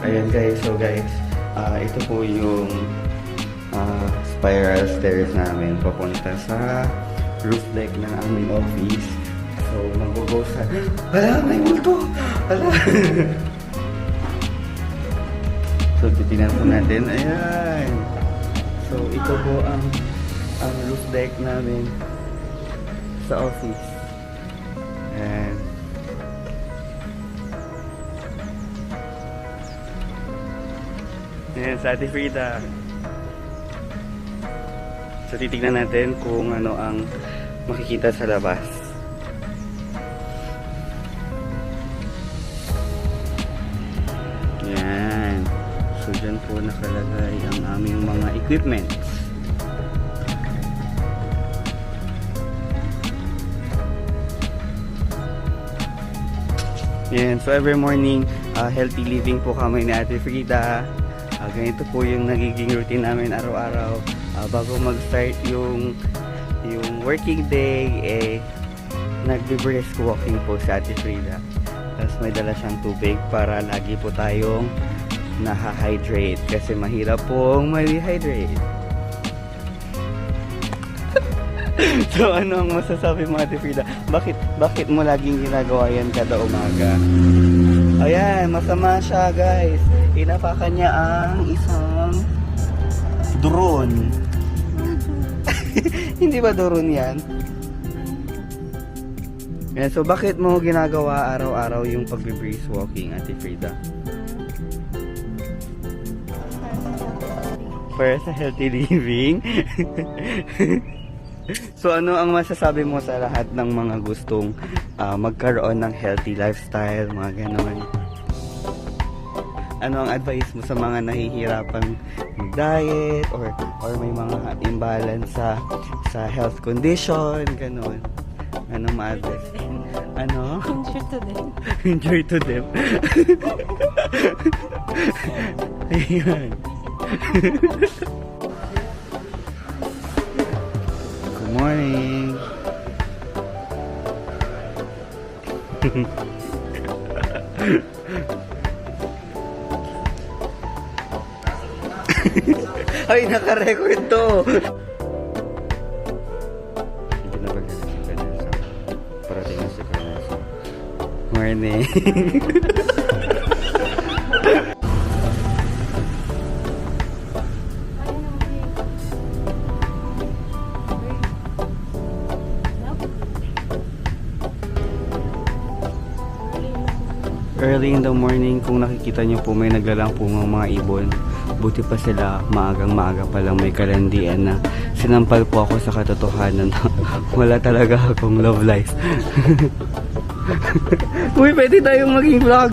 Ayan guys, so guys, ito po yung spiral stairs namin papunta sa roof deck ng aming office. So, mag-go sa... Hala, may multo! Hala! So, titignan po natin. Ayan! So, ito po ang roof deck namin sa office. Ayan. Ayan, sa Ate Frida. So, titignan natin kung ano ang makikita sa labas. Ayan. So, dyan po nakalagay ang aming mga equipments. Ayan. So, every morning, healthy living po kami ni Ate Frida. Ganito po yung nagiging routine namin araw-araw. Bago mag-start yung working day, nagbe-brisk walking po si Ate Frida. Tapos may dala siyang tubig para lagi po tayong naha-hydrate kasi mahirap pong ma-dehydrate. So ano ang masasabi mo, Ate Frida? Bakit mo laging ginagawa yan kada umaga? Ayan, masama siya guys. Inapakan niya ang isang drone. Hindi ba drone yan? Yeah, so bakit mo ginagawa araw-araw yung pag-brisk walking, Ate Frida? Para sa healthy living? So ano ang masasabi mo sa lahat ng mga gustong magkaroon ng healthy lifestyle, mga ganon? Ano ang advice mo sa mga nahihirapang mag-diet or may mga imbalance sa health condition, ganon? Ano ma-advise? Ano? Enjoy to them. Enjoy to them. Ayan. Good morning. Ay, naka-record to. Hindi na pag-alasing ka dyan sa parating na si Carlos. Morning. Early in the morning, kung nakikita nyo po, may naglalang po ng mga ibon. Buti pa sila, maagang-maaga pa lang may kalandian na sinampal po ako sa katotohanan na wala talaga akong love life. Uy, pwede tayong maging vlog.